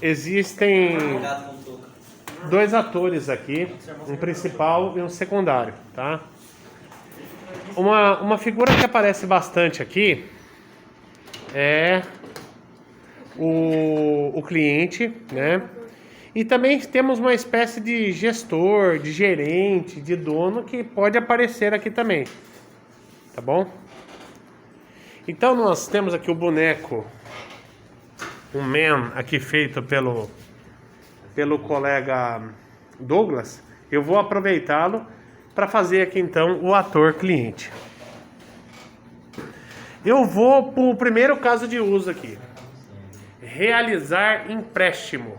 Existem dois atores aqui, um principal e um secundário, tá? Uma figura que aparece bastante aqui é o cliente, né? E também temos uma espécie de gestor, de gerente, de dono que pode aparecer aqui também, tá bom? Então nós temos aqui o boneco, um man aqui feito pelo colega Douglas. Eu vou aproveitá-lo para fazer aqui então o ator cliente. Eu vou para o primeiro caso de uso aqui. Realizar empréstimo.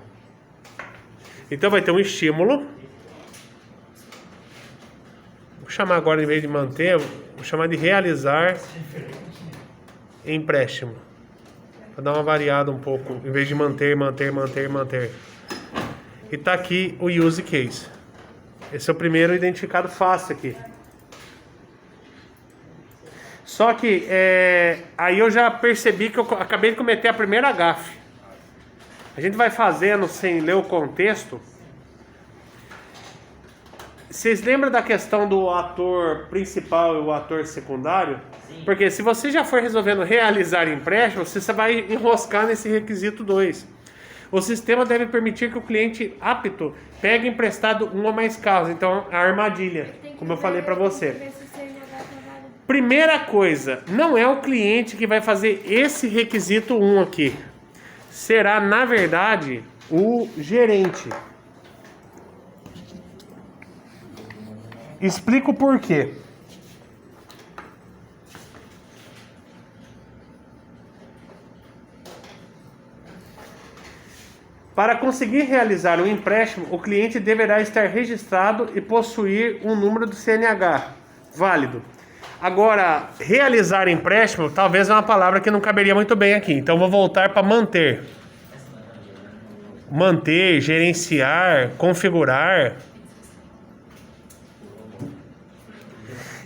Então vai ter um estímulo. Vou chamar agora, em vez de manter, vou chamar de realizar empréstimo. Para dar uma variada um pouco, em vez de manter. E tá aqui o use case. Esse é o primeiro identificado fácil aqui. Só que aí eu já percebi que eu acabei de cometer a primeira gafe. A gente vai fazendo sem ler o contexto. Vocês lembram da questão do ator principal e o ator secundário? Sim. Porque se você já for resolvendo realizar empréstimo, você vai enroscar nesse requisito 2. O sistema deve permitir que o cliente apto pegue emprestado um ou mais carros. Então, a armadilha, como eu falei para você. Primeira coisa, não é o cliente que vai fazer esse requisito 1 aqui. Será, na verdade, o gerente. Explico por quê. Para conseguir realizar um empréstimo, o cliente deverá estar registrado e possuir um número do CNH válido. Agora, realizar empréstimo talvez é uma palavra que não caberia muito bem aqui. Então, vou voltar para manter. Manter, gerenciar, configurar.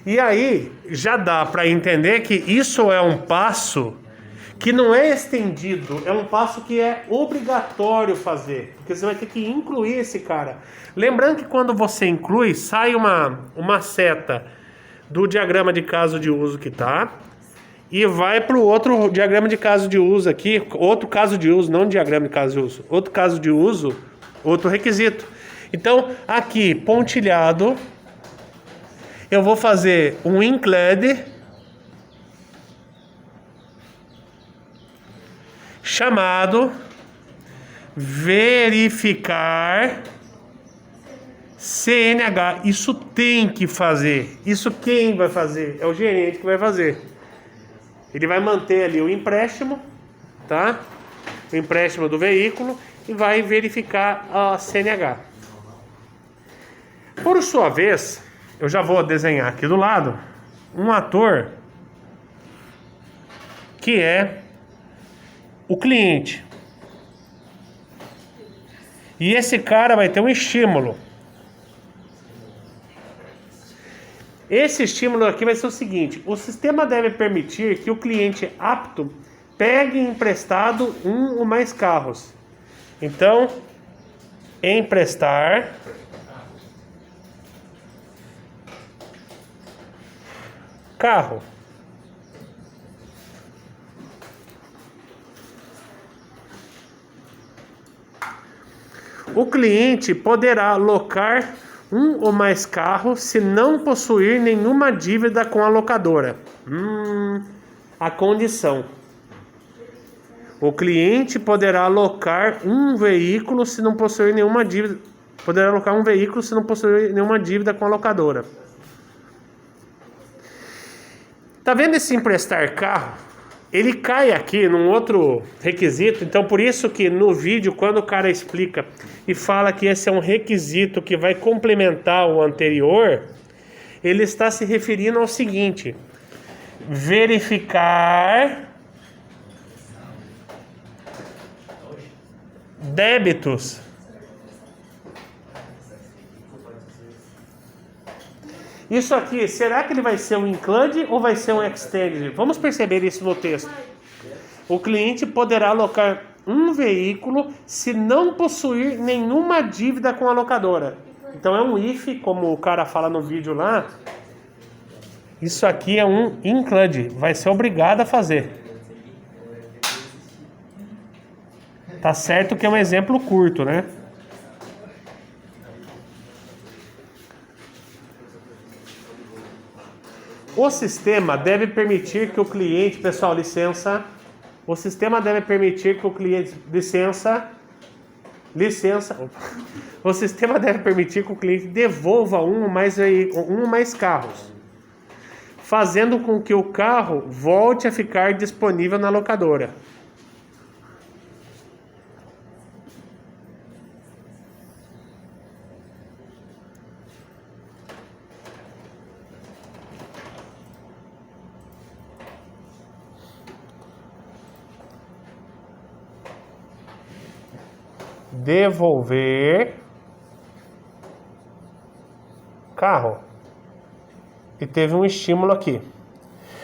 E aí, já dá para entender que isso é um passo que não é estendido, é um passo que é obrigatório fazer. Porque você vai ter que incluir esse cara. Lembrando que quando você inclui, sai uma seta do diagrama de caso de uso que tá, e vai para o outro diagrama de caso de uso aqui, outro caso de uso, não diagrama de caso de uso, outro caso de uso, outro requisito. Então, aqui, pontilhado, eu vou fazer um include chamado verificar CNH. Isso tem que fazer. Isso quem vai fazer? É o gerente que vai fazer. Ele vai manter ali o empréstimo, tá? O empréstimo do veículo e vai verificar a CNH. Por sua vez, eu já vou desenhar aqui do lado um ator que é o cliente. E esse cara vai ter um estímulo. Esse estímulo aqui vai ser o seguinte: o sistema deve permitir que o cliente apto pegue emprestado um ou mais carros. Então, emprestar carro. O cliente poderá alocar um ou mais carros se não possuir nenhuma dívida com a locadora. A condição. O cliente poderá alocar um veículo se não possuir nenhuma dívida. Poderá alocar um veículo se não possuir nenhuma dívida com a locadora. Tá vendo esse emprestar carro? Ele cai aqui num outro requisito. Então, por isso que no vídeo, quando o cara explica e fala que esse é um requisito que vai complementar o anterior, ele está se referindo ao seguinte: verificar débitos Isso aqui, será que ele vai ser um include ou vai ser um extended? Vamos perceber isso no texto. O cliente poderá alocar um veículo se não possuir nenhuma dívida com a locadora. Então é um if, como o cara fala no vídeo lá. Isso aqui é um include, vai ser obrigado a fazer. Tá certo que é um exemplo curto, né? O sistema deve permitir que o cliente, pessoal, licença. O sistema deve permitir que o cliente, licença. O sistema deve permitir que o cliente devolva um ou mais carros, fazendo com que o carro volte a ficar disponível na locadora. Devolver carro. E teve um estímulo aqui.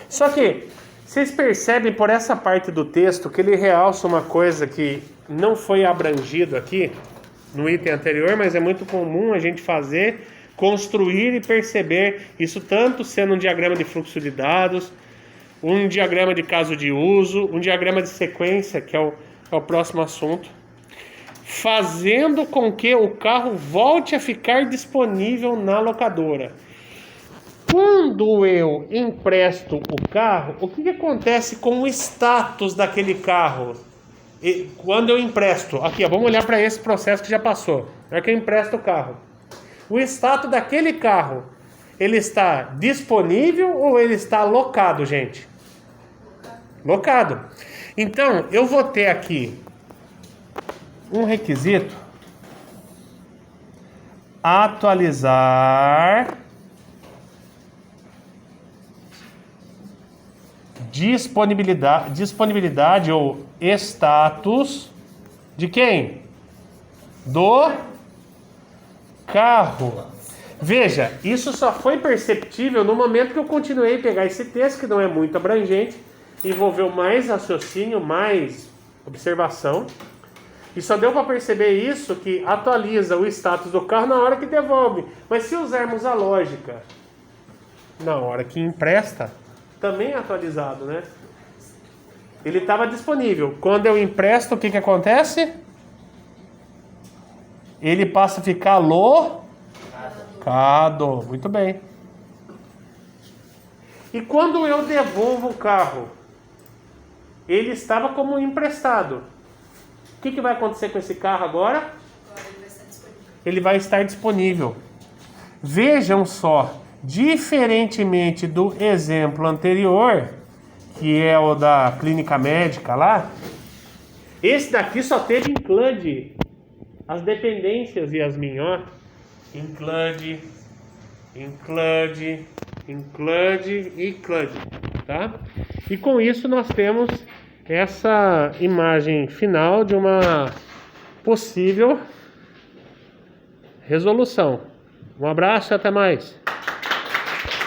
Só que vocês percebem por essa parte do texto que ele realça uma coisa que não foi abrangido aqui no item anterior, mas é muito comum a gente fazer, construir e perceber isso, tanto sendo um diagrama de fluxo de dados, um diagrama de caso de uso, um diagrama de sequência, que é o próximo assunto, fazendo com que o carro volte a ficar disponível na locadora. Quando eu empresto o carro, o que acontece com o status daquele carro? Quando eu empresto, aqui, ó, vamos olhar para esse processo que já passou. É que eu empresto o carro. O status daquele carro, ele está disponível ou ele está locado, gente? Locado. Então, eu vou ter aqui um requisito: atualizar disponibilidade ou status de quem? Do carro. Veja, isso só foi perceptível no momento que eu continuei a pegar esse texto, que não é muito abrangente, envolveu mais raciocínio, mais observação. E só deu para perceber isso, que atualiza o status do carro na hora que devolve. Mas se usarmos a lógica na hora que empresta, também é atualizado, né? Ele estava disponível. Quando eu empresto, o que acontece? Ele passa a ficar locado. Muito bem. E quando eu devolvo o carro, ele estava como emprestado. O que vai acontecer com esse carro agora? Ele vai estar disponível. Vejam só, diferentemente do exemplo anterior, que é o da clínica médica lá, esse daqui só teve include. As dependências, Yasmin, ó. Include, tá? E com isso nós temos essa imagem final de uma possível resolução. Um abraço e até mais.